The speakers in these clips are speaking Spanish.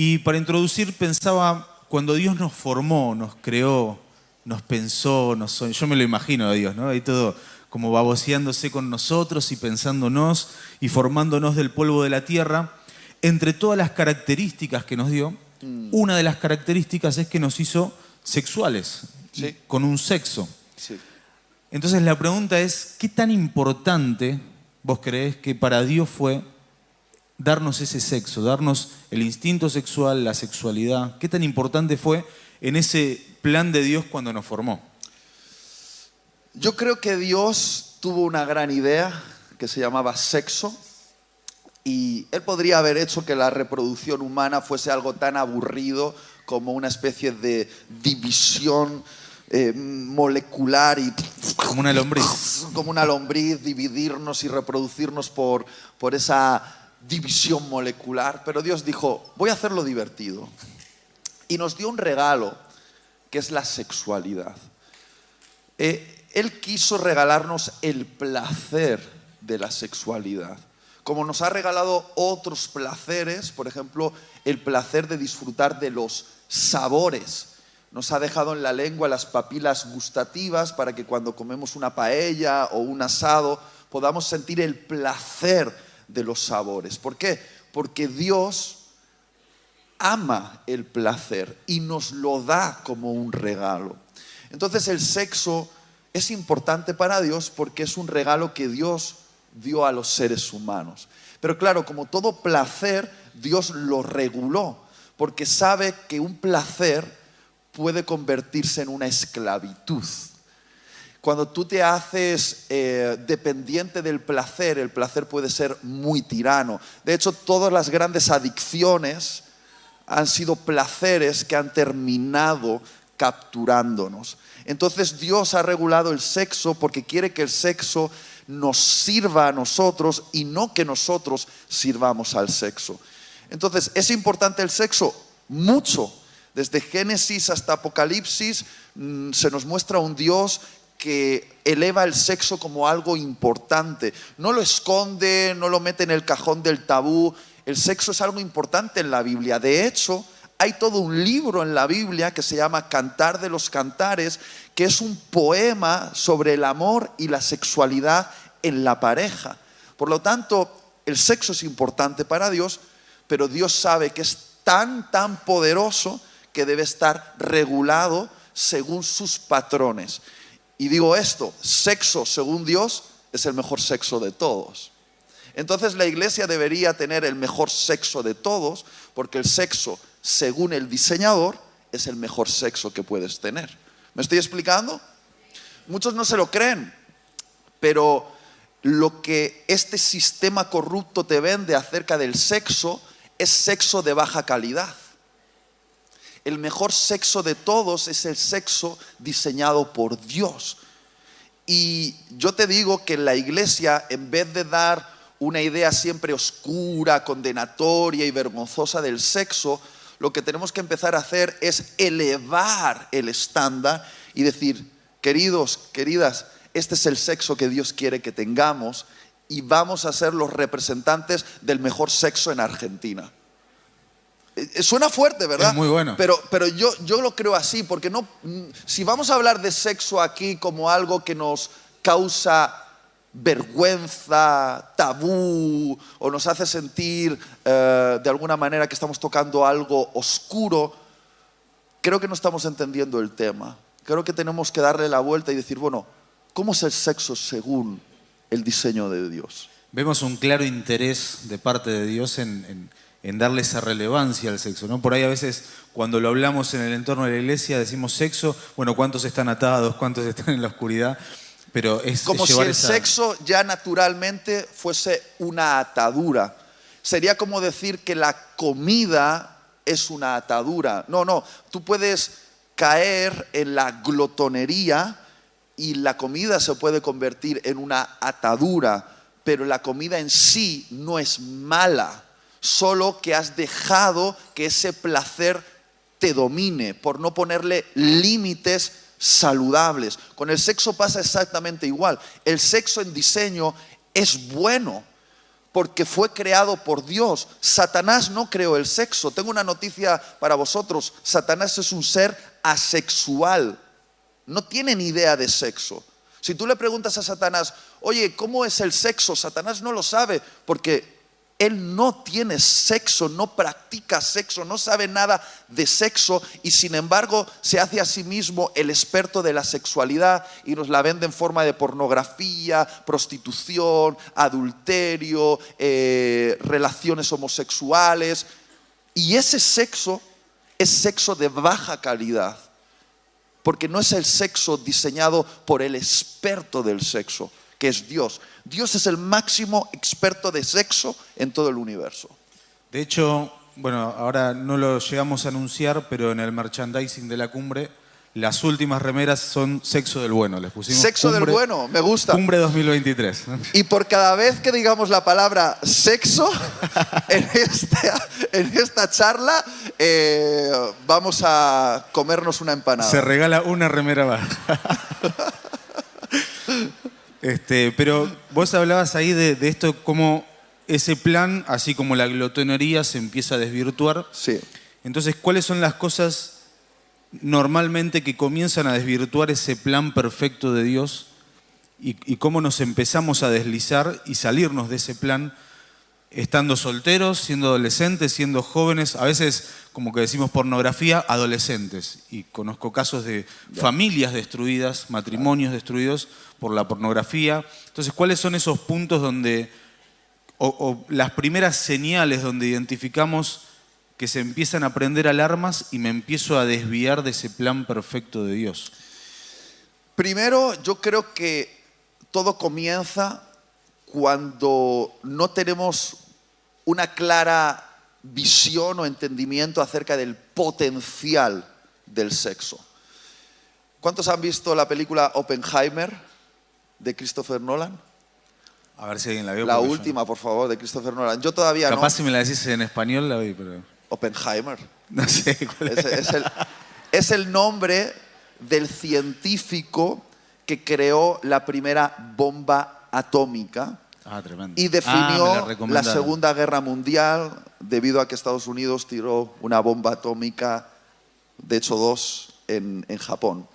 Y para introducir pensaba, cuando Dios nos formó, nos creó, nos pensó, yo me lo imagino a Dios, ¿no? Ahí todo como baboseándose con nosotros y pensándonos y formándonos del polvo de la tierra. Entre todas las características que nos dio, una de las características es que nos hizo sexuales, Sí. con un sexo. Sí. Entonces la pregunta es, ¿qué tan importante vos creés que para Dios fue darnos ese sexo, darnos el instinto sexual, la sexualidad? ¿Qué tan importante fue en ese plan de Dios cuando nos formó? Yo creo que Dios tuvo una gran idea que se llamaba sexo, y Él podría haber hecho que la reproducción humana fuese algo tan aburrido como una especie de división molecular y como una lombriz. Como una lombriz, dividirnos y reproducirnos por esa división molecular. Pero Dios dijo, voy a hacerlo divertido. Y nos dio un regalo, que es la sexualidad. Él quiso regalarnos el placer de la sexualidad. Como nos ha regalado otros placeres, por ejemplo, el placer de disfrutar de los sabores. Nos ha dejado en la lengua las papilas gustativas para que cuando comemos una paella o un asado podamos sentir el placer de los sabores. ¿Por qué? Porque Dios ama el placer y nos lo da como un regalo. Entonces el sexo es importante para Dios porque es un regalo que Dios dio a los seres humanos. Pero claro, como todo placer, Dios lo reguló, porque sabe que un placer puede convertirse en una esclavitud. Cuando tú te haces dependiente del placer, el placer puede ser muy tirano. De hecho, todas las grandes adicciones han sido placeres que han terminado capturándonos. Entonces Dios ha regulado el sexo porque quiere que el sexo nos sirva a nosotros y no que nosotros sirvamos al sexo. Entonces, ¿es importante el sexo? Mucho. Desde Génesis hasta Apocalipsis se nos muestra un Dios que eleva el sexo como algo importante. No lo esconde, no lo mete en el cajón del tabú. El sexo es algo importante en la Biblia. De hecho, hay todo un libro en la Biblia que se llama Cantar de los Cantares, que es un poema sobre el amor y la sexualidad en la pareja. Por lo tanto, el sexo es importante para Dios, pero Dios sabe que es tan poderoso que debe estar regulado según sus patrones. Y digo esto, sexo según Dios es el mejor sexo de todos. Entonces la iglesia debería tener el mejor sexo de todos, porque el sexo, según el diseñador, es el mejor sexo que puedes tener. ¿Me estoy explicando? Muchos no se lo creen, pero lo que este sistema corrupto te vende acerca del sexo es sexo de baja calidad. El mejor sexo de todos es el sexo diseñado por Dios. Y yo te digo que la iglesia, en vez de dar una idea siempre oscura, condenatoria y vergonzosa del sexo, lo que tenemos que empezar a hacer es elevar el estándar y decir, queridos, queridas, este es el sexo que Dios quiere que tengamos y vamos a ser los representantes del mejor sexo en Argentina. Suena fuerte, ¿verdad? Es muy bueno. Pero yo lo creo así, porque no, si vamos a hablar de sexo aquí como algo que nos causa vergüenza, tabú, o nos hace sentir de alguna manera que estamos tocando algo oscuro, creo que no estamos entendiendo el tema. Creo que tenemos que darle la vuelta y decir, bueno, ¿cómo es el sexo según el diseño de Dios? Vemos un claro interés de parte de Dios en darle esa relevancia al sexo, ¿no? Por ahí a veces cuando lo hablamos en el entorno de la iglesia decimos sexo, bueno, ¿cuántos están atados? ¿Cuántos están en la oscuridad? Pero es como si el sexo ya naturalmente fuese una atadura. Sería como decir que la comida es una atadura. No, tú puedes caer en la glotonería y la comida se puede convertir en una atadura, pero la comida en sí no es mala, solo que has dejado que ese placer te domine por no ponerle límites saludables. Con el sexo pasa exactamente igual. El sexo en diseño es bueno. porque fue creado por Dios. Satanás no creó el sexo. Tengo una noticia para vosotros. Satanás es un ser asexual. No tiene ni idea de sexo. Si tú le preguntas a Satanás, oye, ¿cómo es el sexo? Satanás no lo sabe porque él no tiene sexo, no practica sexo, no sabe nada de sexo y sin embargo se hace a sí mismo el experto de la sexualidad y nos la vende en forma de pornografía, prostitución, adulterio, relaciones homosexuales. Y ese sexo es sexo de baja calidad, porque no es el sexo diseñado por el experto del sexo, que es Dios. Dios es el máximo experto de sexo en todo el universo. De hecho, bueno, ahora no lo llegamos a anunciar, pero en el merchandising de la cumbre, las últimas remeras son sexo del bueno. Les pusimos Sexo cumbre, del bueno, me gusta. Cumbre 2023. Y por cada vez que digamos la palabra sexo en esta charla, vamos a comernos una empanada. Se regala una remera más. Pero vos hablabas ahí de esto, como ese plan, así como la glotonería, se empieza a desvirtuar. Sí. Entonces, ¿cuáles son las cosas normalmente que comienzan a desvirtuar ese plan perfecto de Dios? Y cómo nos empezamos a deslizar y salirnos de ese plan estando solteros, siendo adolescentes, siendo jóvenes, a veces, como que decimos pornografía, adolescentes. Y conozco casos de familias destruidas, matrimonios destruidos por la pornografía. Entonces, ¿cuáles son esos puntos donde, o las primeras señales donde identificamos que se empiezan a prender alarmas y me empiezo a desviar de ese plan perfecto de Dios? Primero, yo creo que todo comienza cuando no tenemos una clara visión o entendimiento acerca del potencial del sexo. ¿Cuántos han visto la película Oppenheimer de Christopher Nolan? A ver si alguien la vio. La última, por favor, de Christopher Nolan. Yo todavía Capaz si me la decís en español la vi, pero... Oppenheimer. No sé cuál es. Es el nombre del científico que creó la primera bomba atómica Tremendo. y definió me la Segunda Guerra Mundial debido a que Estados Unidos tiró una bomba atómica, de hecho 2, en Japón.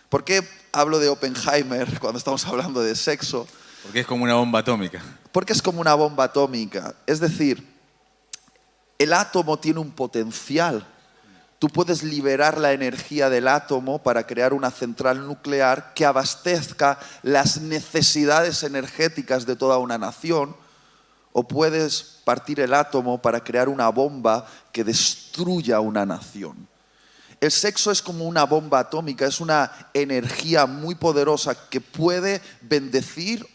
¿Por qué hablo de Oppenheimer cuando estamos hablando de sexo? Porque es como una bomba atómica. Porque es como una bomba atómica. Es decir, el átomo tiene un potencial. Tú puedes liberar la energía del átomo para crear una central nuclear que abastezca las necesidades energéticas de toda una nación, o puedes partir el átomo para crear una bomba que destruya una nación. El sexo es como una bomba atómica, es una energía muy poderosa que puede bendecir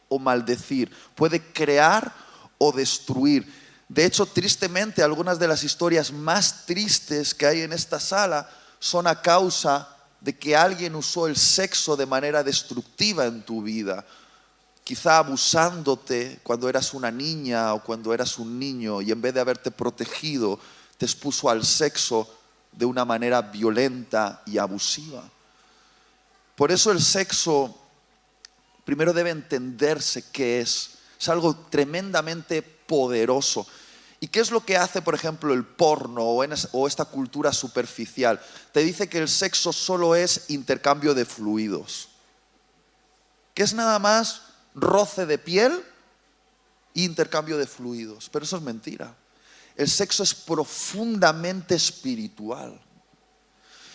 o maldecir, puede crear o destruir. De hecho, tristemente, algunas de las historias más tristes que hay en esta sala son a causa de que alguien usó el sexo de manera destructiva en tu vida. Quizá abusándote cuando eras una niña o cuando eras un niño y en vez de haberte protegido, te expuso al sexo de una manera violenta y abusiva. Por eso el sexo primero debe entenderse qué es. Es algo tremendamente poderoso. ¿Y qué es lo que hace, por ejemplo, el porno o esta cultura superficial? Te dice que el sexo solo es intercambio de fluidos, que es nada más roce de piel e intercambio de fluidos. Pero eso es mentira. El sexo es profundamente espiritual.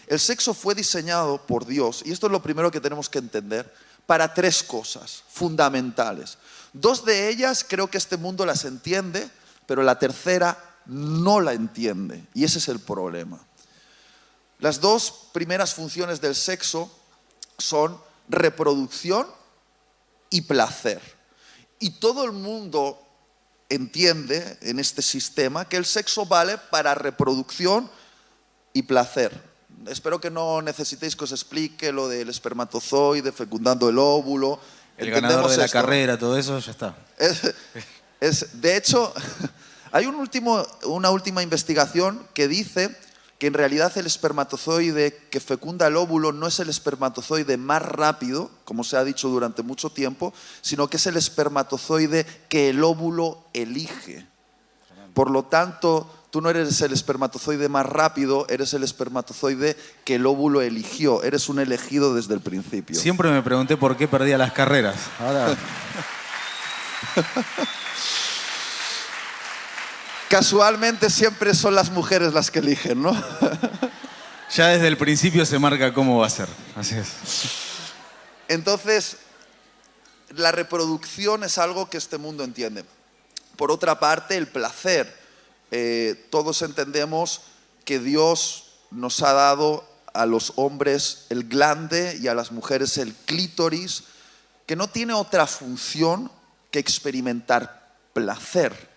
El sexo fue diseñado por Dios, y esto es lo primero que tenemos que entender, para 3 cosas fundamentales. 2 de ellas creo que este mundo las entiende, pero la tercera no la entiende, y ese es el problema. Las 2 primeras funciones del sexo son reproducción y placer. Y todo el mundo entiende en este sistema que el sexo vale para reproducción y placer. Espero que no necesitéis que os explique lo del espermatozoide fecundando el óvulo. El ganador de la carrera, todo eso, ya está. De hecho, hay una última investigación que dice que en realidad el espermatozoide que fecunda el óvulo no es el espermatozoide más rápido, como se ha dicho durante mucho tiempo, sino que es el espermatozoide que el óvulo elige. Por lo tanto, tú no eres el espermatozoide más rápido, eres el espermatozoide que el óvulo eligió. Eres un elegido desde el principio. Siempre me pregunté por qué perdía las carreras. Ahora... Casualmente siempre son las mujeres las que eligen, ¿no? Ya desde el principio se marca cómo va a ser. Así es. Entonces, la reproducción es algo que este mundo entiende. Por otra parte, el placer. Todos entendemos que Dios nos ha dado a los hombres el glande y a las mujeres el clítoris, que no tiene otra función que experimentar placer.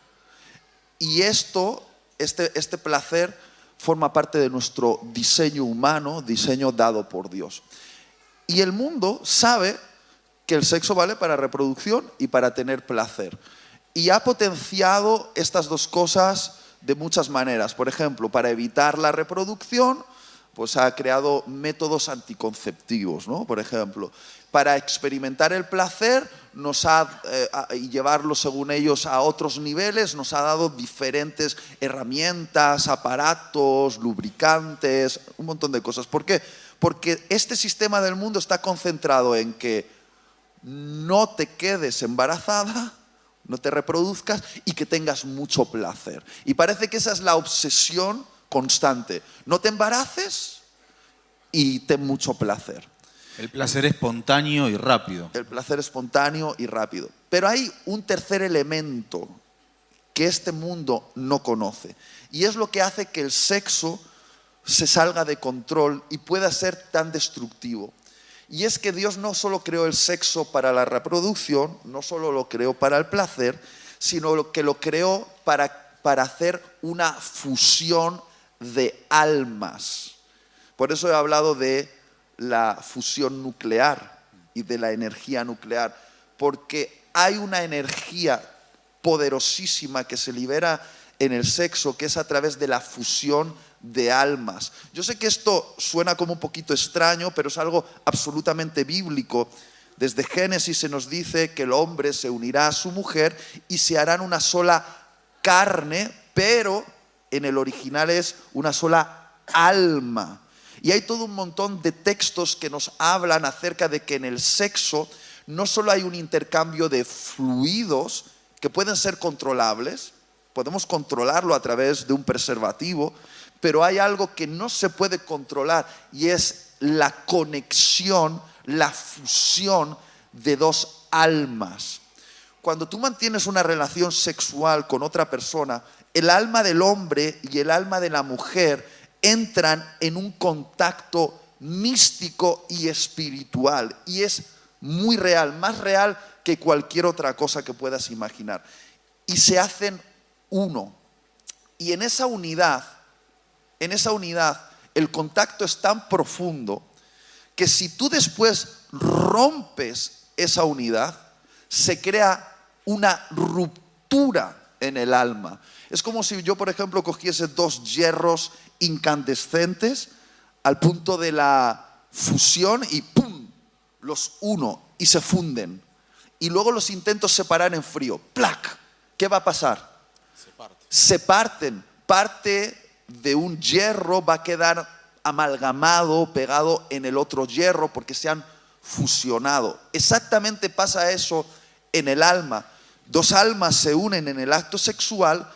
Y este placer forma parte de nuestro diseño humano, diseño dado por Dios. Y el mundo sabe que el sexo vale para reproducción y para tener placer. Y ha potenciado estas dos cosas de muchas maneras. Por ejemplo, para evitar la reproducción, pues ha creado métodos anticonceptivos, ¿no? Por ejemplo, para experimentar el placer y llevarlo, según ellos, a otros niveles, nos ha dado diferentes herramientas, aparatos, lubricantes, un montón de cosas. ¿Por qué? Porque este sistema del mundo está concentrado en que no te quedes embarazada, no te reproduzcas y que tengas mucho placer. Y parece que esa es la obsesión constante. No te embaraces y ten mucho placer. El placer espontáneo y rápido. El placer espontáneo y rápido. Pero hay un tercer elemento que este mundo no conoce. Y es lo que hace que el sexo se salga de control y pueda ser tan destructivo. Y es que Dios no solo creó el sexo para la reproducción, no solo lo creó para el placer, sino que lo creó para hacer una fusión de almas. Por eso he hablado de la fusión nuclear y de la energía nuclear, porque hay una energía poderosísima que se libera en el sexo, que es a través de la fusión de almas. Yo sé que esto suena como un poquito extraño, pero es algo absolutamente bíblico. Desde Génesis se nos dice que el hombre se unirá a su mujer y se harán una sola carne, pero en el original es una sola alma. Y hay todo un montón de textos que nos hablan acerca de que en el sexo no solo hay un intercambio de fluidos que pueden ser controlables, podemos controlarlo a través de un preservativo, pero hay algo que no se puede controlar y es la conexión, la fusión de dos almas. Cuando tú mantienes una relación sexual con otra persona, el alma del hombre y el alma de la mujer entran en un contacto místico y espiritual. Y es muy real, más real que cualquier otra cosa que puedas imaginar. Y se hacen uno. Y en esa unidad, el contacto es tan profundo que si tú después rompes esa unidad, se crea una ruptura en el alma. Es como si yo, por ejemplo, cogiese dos hierros incandescentes al punto de la fusión y ¡pum!, los uno y se funden. Y luego los intento separar en frío. ¡Plac! ¿Qué va a pasar? Se parten. Parte de un hierro va a quedar amalgamado, pegado en el otro hierro porque se han fusionado. Exactamente pasa eso en el alma. Dos almas se unen en el acto sexual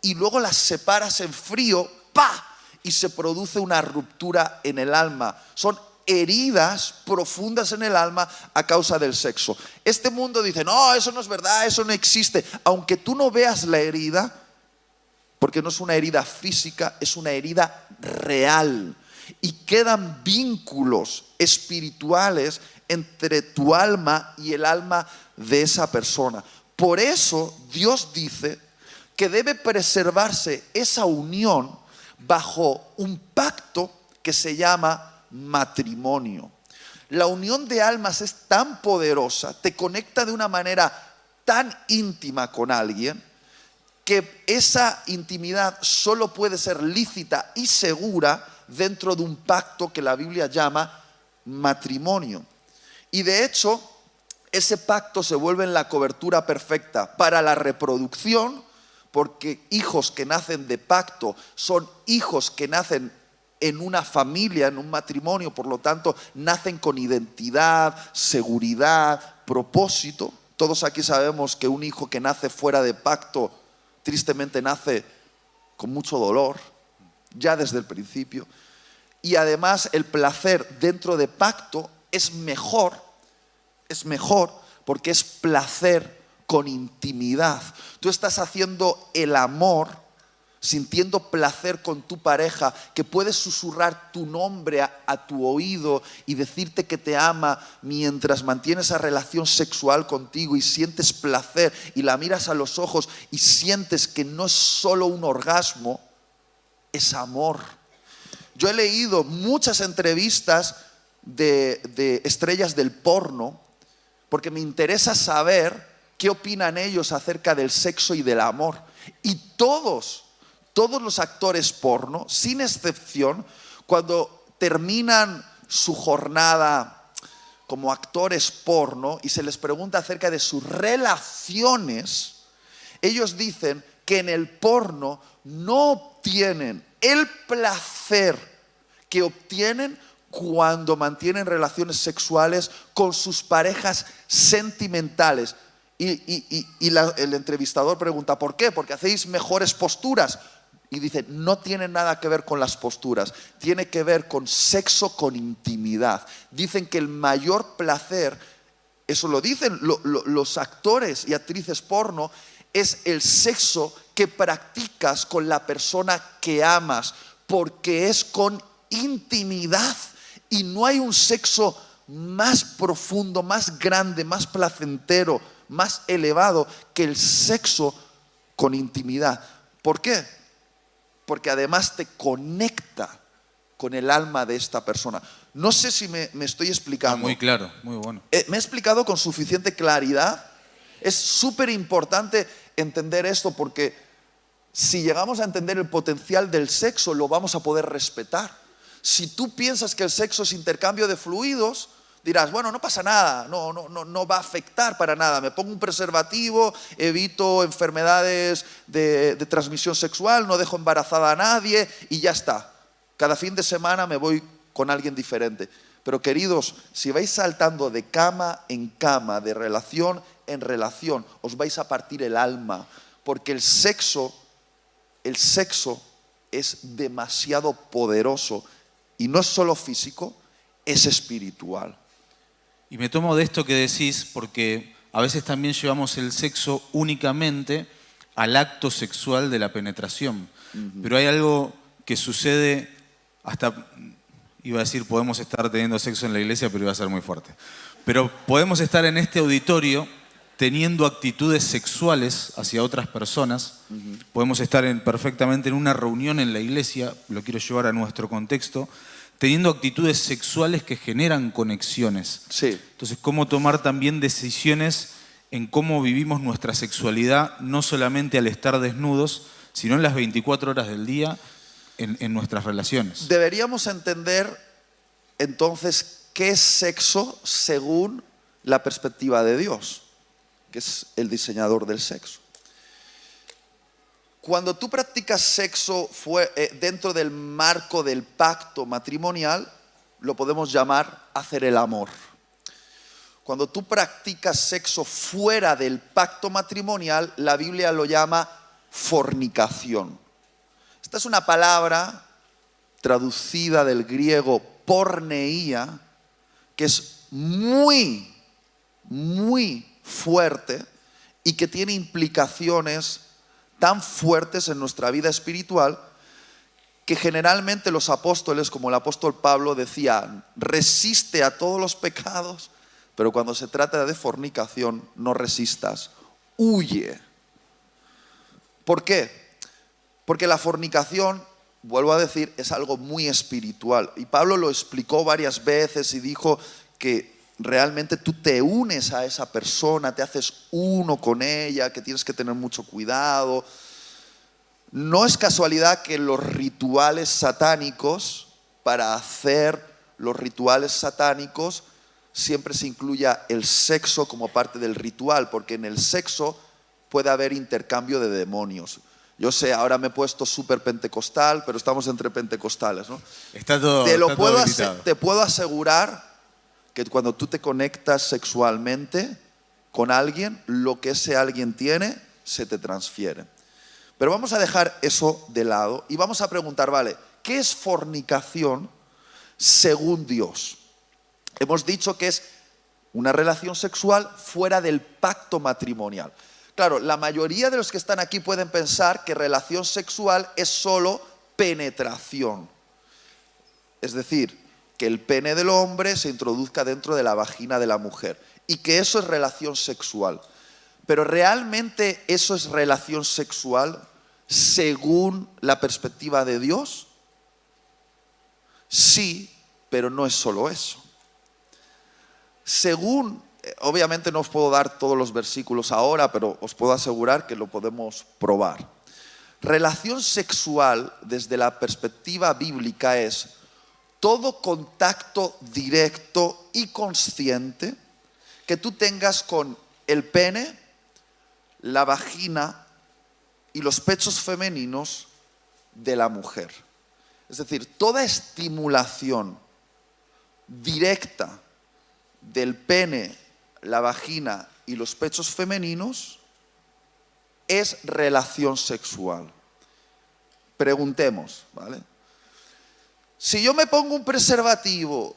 y luego las separas en frío, ¡pa!, y se produce una ruptura en el alma. Son heridas profundas en el alma a causa del sexo. Este mundo dice, no, eso no es verdad, eso no existe. Aunque tú no veas la herida, porque no es una herida física, es una herida real. Y quedan vínculos espirituales entre tu alma y el alma de esa persona. Por eso Dios dice que debe preservarse esa unión bajo un pacto que se llama matrimonio. La unión de almas es tan poderosa, te conecta de una manera tan íntima con alguien, que esa intimidad solo puede ser lícita y segura dentro de un pacto que la Biblia llama matrimonio. Y de hecho, ese pacto se vuelve en la cobertura perfecta para la reproducción, porque hijos que nacen de pacto son hijos que nacen en una familia, en un matrimonio, por lo tanto, nacen con identidad, seguridad, propósito. Todos aquí sabemos que un hijo que nace fuera de pacto, tristemente nace con mucho dolor, ya desde el principio. Y además el placer dentro de pacto es mejor porque es placer con intimidad. Tú estás haciendo el amor, sintiendo placer con tu pareja, que puedes susurrar tu nombre a tu oído y decirte que te ama mientras mantienes esa relación sexual contigo y sientes placer y la miras a los ojos y sientes que no es solo un orgasmo, es amor. Yo he leído muchas entrevistas de estrellas del porno porque me interesa saber qué opinan ellos acerca del sexo y del amor. Y todos los actores porno, sin excepción, cuando terminan su jornada como actores porno y se les pregunta acerca de sus relaciones, ellos dicen que en el porno no obtienen el placer que obtienen cuando mantienen relaciones sexuales con sus parejas sentimentales. El entrevistador pregunta, ¿por qué? Porque hacéis mejores posturas. Y dice, no tiene nada que ver con las posturas, tiene que ver con sexo, con intimidad. Dicen que el mayor placer, eso lo dicen los actores y actrices porno, es el sexo que practicas con la persona que amas, porque es con intimidad. Y no hay un sexo más profundo, más grande, más placentero, más elevado que el sexo con intimidad. ¿Por qué? Porque además te conecta con el alma de esta persona. No sé si me estoy explicando. Muy claro, muy bueno. ¿Me he explicado con suficiente claridad? Es súper importante entender esto porque si llegamos a entender el potencial del sexo, lo vamos a poder respetar. Si tú piensas que el sexo es intercambio de fluidos, dirás, bueno, no pasa nada, no va a afectar para nada. Me pongo un preservativo, evito enfermedades de transmisión sexual, no dejo embarazada a nadie y ya está. Cada fin de semana me voy con alguien diferente. Pero queridos, si vais saltando de cama en cama, de relación en relación, os vais a partir el alma, porque el sexo es demasiado poderoso y no es solo físico, es espiritual. Y me tomo de esto que decís porque a veces también llevamos el sexo únicamente al acto sexual de la penetración. Pero hay algo que sucede hasta, iba a decir, podemos estar teniendo sexo en la iglesia, pero iba a ser muy fuerte. Pero podemos estar en este auditorio teniendo actitudes sexuales hacia otras personas. Podemos estar perfectamente en una reunión en la iglesia, lo quiero llevar a nuestro contexto, teniendo actitudes sexuales que generan conexiones. Sí. Entonces, cómo tomar también decisiones en cómo vivimos nuestra sexualidad, no solamente al estar desnudos, sino en las 24 horas del día en nuestras relaciones. Deberíamos entender entonces qué es sexo según la perspectiva de Dios, que es el diseñador del sexo. Cuando tú practicas sexo dentro del marco del pacto matrimonial, lo podemos llamar hacer el amor. Cuando tú practicas sexo fuera del pacto matrimonial, la Biblia lo llama fornicación. Esta es una palabra traducida del griego porneia, que es muy, muy fuerte y que tiene implicaciones tan fuertes en nuestra vida espiritual que generalmente los apóstoles, como el apóstol Pablo, decían, resiste a todos los pecados, pero cuando se trata de fornicación, no resistas, huye. ¿Por qué? Porque la fornicación, vuelvo a decir, es algo muy espiritual. Y Pablo lo explicó varias veces y dijo que realmente tú te unes a esa persona, te haces uno con ella, que tienes que tener mucho cuidado. No es casualidad que los rituales satánicos, para hacer los rituales satánicos, siempre se incluya el sexo como parte del ritual, porque en el sexo puede haber intercambio de demonios. Yo sé, ahora me he puesto súper pentecostal, pero estamos entre pentecostales, ¿no? Está todo, Te puedo asegurar que cuando tú te conectas sexualmente con alguien, lo que ese alguien tiene se te transfiere. Pero vamos a dejar eso de lado y vamos a preguntar, vale, ¿qué es fornicación según Dios? Hemos dicho que es una relación sexual fuera del pacto matrimonial. Claro, la mayoría de los que están aquí pueden pensar que relación sexual es solo penetración. Es decir, que el pene del hombre se introduzca dentro de la vagina de la mujer y que eso es relación sexual. Pero ¿realmente eso es relación sexual según la perspectiva de Dios? Sí, pero no es solo eso. Obviamente no os puedo dar todos los versículos ahora, pero os puedo asegurar que lo podemos probar. Relación sexual desde la perspectiva bíblica es todo contacto directo y consciente que tú tengas con el pene, la vagina y los pechos femeninos de la mujer. Es decir, toda estimulación directa del pene, la vagina y los pechos femeninos es relación sexual. Preguntemos, ¿vale? Si yo me pongo un preservativo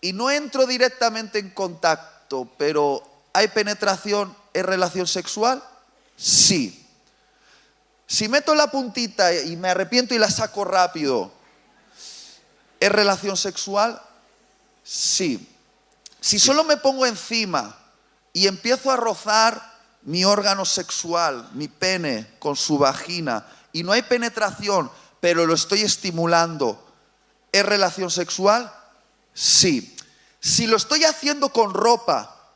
y no entro directamente en contacto, pero hay penetración, ¿es relación sexual? Sí. Si meto la puntita y me arrepiento y la saco rápido, ¿es relación sexual? Sí. Si solo me pongo encima y empiezo a rozar mi órgano sexual, mi pene, con su vagina, y no hay penetración, pero lo estoy estimulando, ¿es relación sexual? Sí. Si lo estoy haciendo con ropa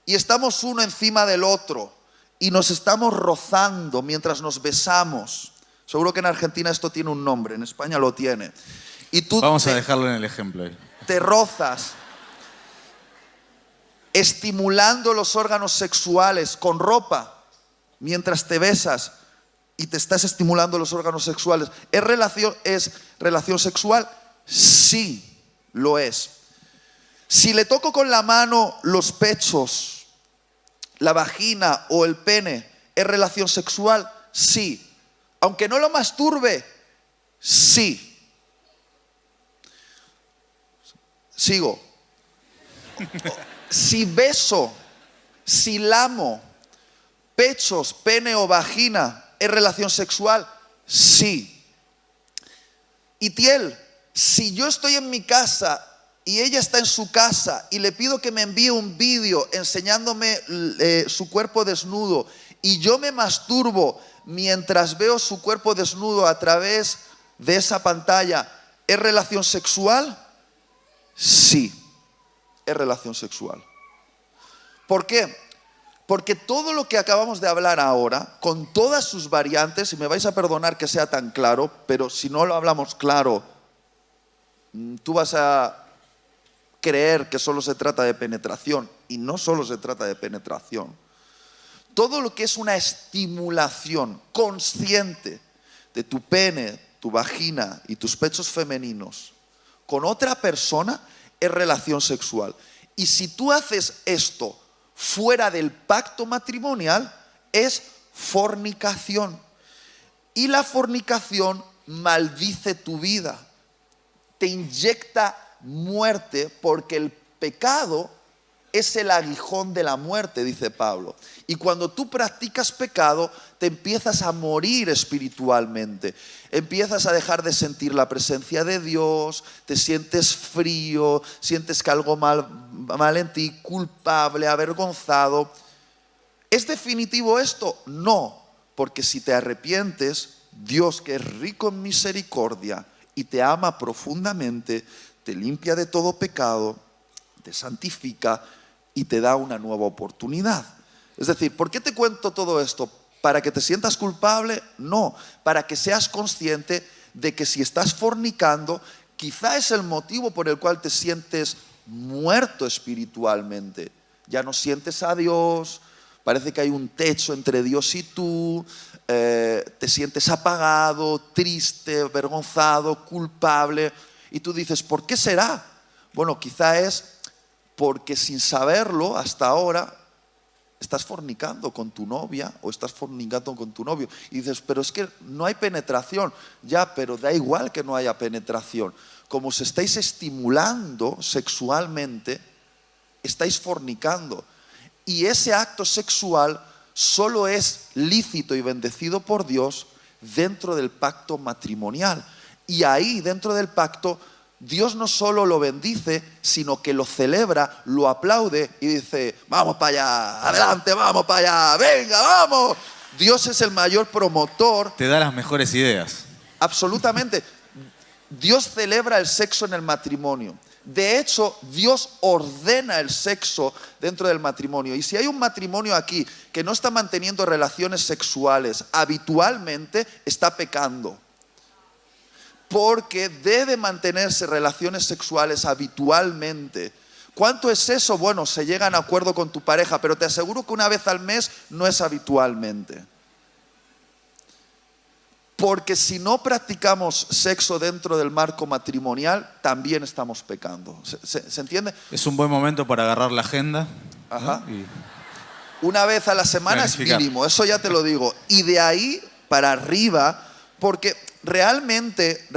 y estamos uno encima del otro y nos estamos rozando mientras nos besamos, seguro que en Argentina esto tiene un nombre, en España lo tiene, y tú Vamos a dejarlo en el ejemplo ahí. Te rozas estimulando los órganos sexuales con ropa mientras te besas y te estás estimulando los órganos sexuales. ¿Es relación sexual? Sí, lo es. Si le toco con la mano los pechos, la vagina o el pene, ¿es relación sexual? Sí. Aunque no lo masturbe, sí. Sigo. Si beso, si lamo, pechos, pene o vagina, ¿es relación sexual? Sí. Itiel, si yo estoy en mi casa y ella está en su casa y le pido que me envíe un vídeo enseñándome su cuerpo desnudo y yo me masturbo mientras veo su cuerpo desnudo a través de esa pantalla, ¿es relación sexual? Sí, es relación sexual. ¿Por qué? Porque todo lo que acabamos de hablar ahora, con todas sus variantes, y me vais a perdonar que sea tan claro, pero si no lo hablamos claro, tú vas a creer que solo se trata de penetración, y no solo se trata de penetración. Todo lo que es una estimulación consciente de tu pene, tu vagina y tus pechos femeninos con otra persona es relación sexual. Y si tú haces esto fuera del pacto matrimonial, es fornicación. Y la fornicación maldice tu vida, te inyecta muerte, porque el pecado es el aguijón de la muerte, dice Pablo. Y cuando tú practicas pecado, te empiezas a morir espiritualmente. Empiezas a dejar de sentir la presencia de Dios, te sientes frío, sientes que algo mal en ti, culpable, avergonzado. ¿Es definitivo esto? No, porque si te arrepientes, Dios, que es rico en misericordia y te ama profundamente, te limpia de todo pecado, te santifica y te da una nueva oportunidad. Es decir, ¿por qué te cuento todo esto? ¿Para que te sientas culpable? No, para que seas consciente de que si estás fornicando, quizá es el motivo por el cual te sientes muerto espiritualmente. Ya no sientes a Dios, parece que hay un techo entre Dios y tú, te sientes apagado, triste, avergonzado, culpable. Y tú dices, ¿por qué será? Bueno, quizá es porque sin saberlo hasta ahora estás fornicando con tu novia o estás fornicando con tu novio. Y dices, pero es que no hay penetración. Ya, pero da igual que no haya penetración. Como os estáis estimulando sexualmente, estáis fornicando. Y ese acto sexual solo es lícito y bendecido por Dios dentro del pacto matrimonial. Y ahí, dentro del pacto, Dios no solo lo bendice, sino que lo celebra, lo aplaude y dice, vamos para allá, adelante, vamos para allá, venga, vamos. Dios es el mayor promotor. Te da las mejores ideas. Absolutamente. Dios celebra el sexo en el matrimonio. De hecho, Dios ordena el sexo dentro del matrimonio. Y si hay un matrimonio aquí que no está manteniendo relaciones sexuales habitualmente, está pecando. Porque debe mantenerse relaciones sexuales habitualmente. ¿Cuánto es eso? Bueno, se llega a acuerdo con tu pareja, pero te aseguro que una vez al mes no es habitualmente. Porque si no practicamos sexo dentro del marco matrimonial, también estamos pecando. ¿Se entiende? Es un buen momento para agarrar la agenda. Ajá. ¿No? Y una vez a la semana es mínimo, eso ya te lo digo. Y de ahí para arriba, porque realmente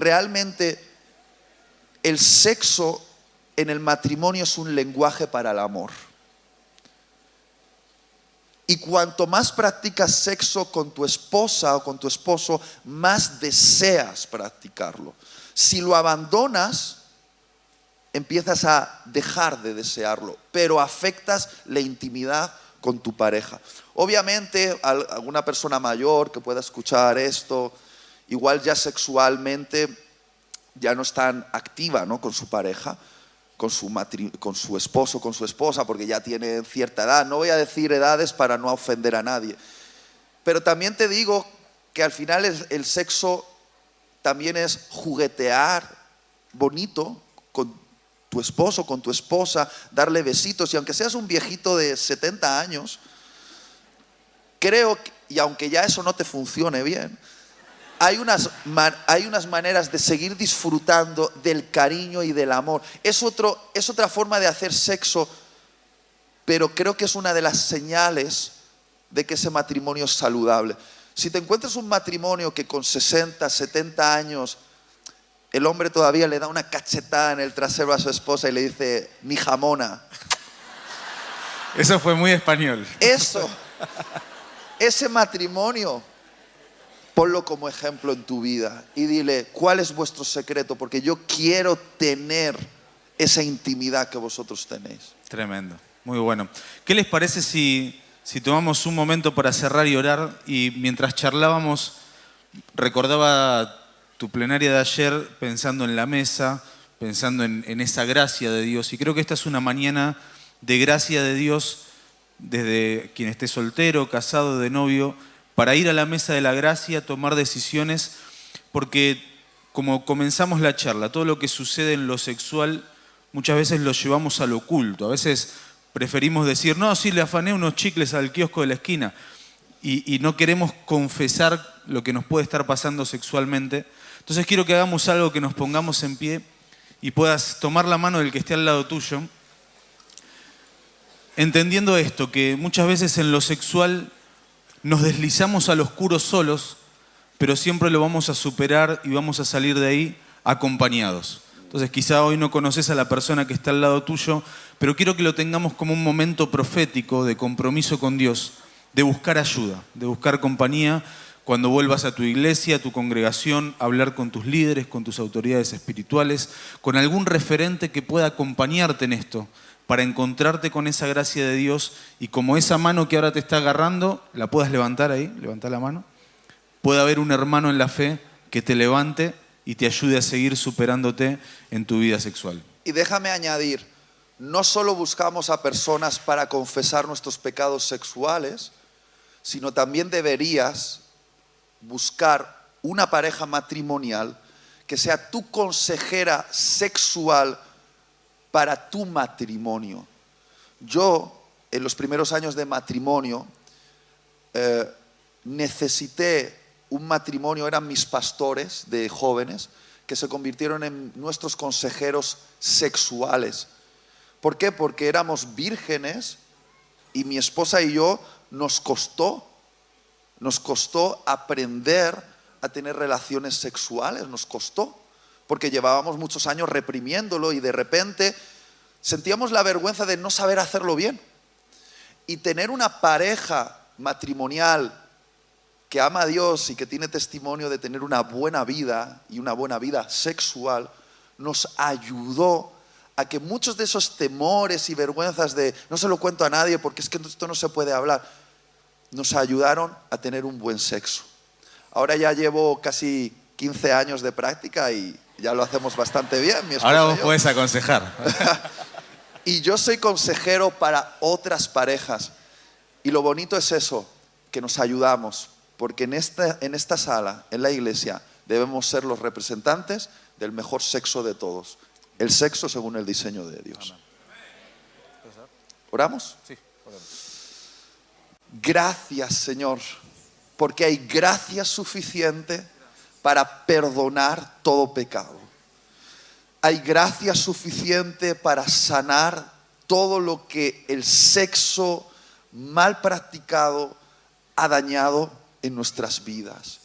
el sexo en el matrimonio es un lenguaje para el amor. Y cuanto más practicas sexo con tu esposa o con tu esposo, más deseas practicarlo. Si lo abandonas, empiezas a dejar de desearlo, pero afectas la intimidad con tu pareja. Obviamente, alguna persona mayor que pueda escuchar esto, igual ya sexualmente ya no es tan activa, ¿no?, con su pareja, con su esposo, con su esposa, porque ya tiene cierta edad. No voy a decir edades para no ofender a nadie. Pero también te digo que al final el sexo también es juguetear bonito con tu esposo, con tu esposa, darle besitos. Y aunque seas un viejito de 70 años, creo que, y aunque ya eso no te funcione bien, hay unas maneras de seguir disfrutando del cariño y del amor. Es otra forma de hacer sexo, pero creo que es una de las señales de que ese matrimonio es saludable. Si te encuentras un matrimonio que con 60, 70 años, el hombre todavía le da una cachetada en el trasero a su esposa y le dice, mi jamona. eso fue muy español. Ese matrimonio, ponlo como ejemplo en tu vida y dile, ¿cuál es vuestro secreto? Porque yo quiero tener esa intimidad que vosotros tenéis. Tremendo, muy bueno. ¿Qué les parece si tomamos un momento para cerrar y orar? Y mientras charlábamos, recordaba tu plenaria de ayer pensando en la mesa, pensando en esa gracia de Dios. Y creo que esta es una mañana de gracia de Dios desde quien esté soltero, casado, de novio, para ir a la mesa de la gracia, tomar decisiones, porque como comenzamos la charla, todo lo que sucede en lo sexual muchas veces lo llevamos al oculto. A veces preferimos decir, no, sí, le afané unos chicles al kiosco de la esquina, y no queremos confesar lo que nos puede estar pasando sexualmente. Entonces quiero que hagamos algo, que nos pongamos en pie y puedas tomar la mano del que esté al lado tuyo, entendiendo esto, que muchas veces en lo sexual nos deslizamos al oscuro solos, pero siempre lo vamos a superar y vamos a salir de ahí acompañados. Entonces quizá hoy no conoces a la persona que está al lado tuyo, pero quiero que lo tengamos como un momento profético de compromiso con Dios, de buscar ayuda, de buscar compañía cuando vuelvas a tu iglesia, a tu congregación, a hablar con tus líderes, con tus autoridades espirituales, con algún referente que pueda acompañarte en esto, para encontrarte con esa gracia de Dios y como esa mano que ahora te está agarrando, la puedas levantar ahí, levantar la mano, pueda haber un hermano en la fe que te levante y te ayude a seguir superándote en tu vida sexual. Y déjame añadir, no solo buscamos a personas para confesar nuestros pecados sexuales, sino también deberías buscar una pareja matrimonial que sea tu consejera sexual para tu matrimonio. Yo, en los primeros años de matrimonio, necesité un matrimonio, eran mis pastores de jóvenes, que se convirtieron en nuestros consejeros sexuales. ¿Por qué? Porque éramos vírgenes y mi esposa y yo nos costó aprender a tener relaciones sexuales, nos costó, porque llevábamos muchos años reprimiéndolo y de repente sentíamos la vergüenza de no saber hacerlo bien. Y tener una pareja matrimonial que ama a Dios y que tiene testimonio de tener una buena vida y una buena vida sexual, nos ayudó a que muchos de esos temores y vergüenzas de no se lo cuento a nadie porque es que esto no se puede hablar, nos ayudaron a tener un buen sexo. Ahora ya llevo casi 15 años de práctica y ya lo hacemos bastante bien, mi esposa. Ahora vos podés aconsejar. Y yo soy consejero para otras parejas. Y lo bonito es eso, que nos ayudamos. Porque en esta sala, en la iglesia, debemos ser los representantes del mejor sexo de todos. El sexo según el diseño de Dios. ¿Oramos? Sí, oramos. Gracias, Señor, porque hay gracia suficiente para perdonar todo pecado. Hay gracia suficiente para sanar todo lo que el sexo mal practicado ha dañado en nuestras vidas.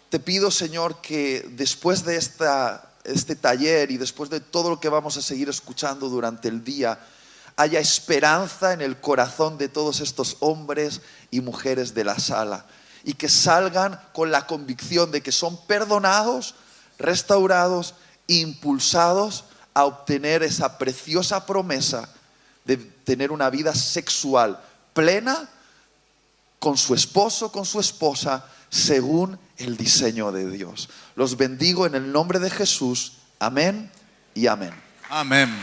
Te pido, Señor, que después de este taller y después de todo lo que vamos a seguir escuchando durante el día, haya esperanza en el corazón de todos estos hombres y mujeres de la sala y que salgan con la convicción de que son perdonados, restaurados, impulsados a obtener esa preciosa promesa de tener una vida sexual plena con su esposo, con su esposa, según el diseño de Dios. Los bendigo en el nombre de Jesús. Amén y amén. Amén.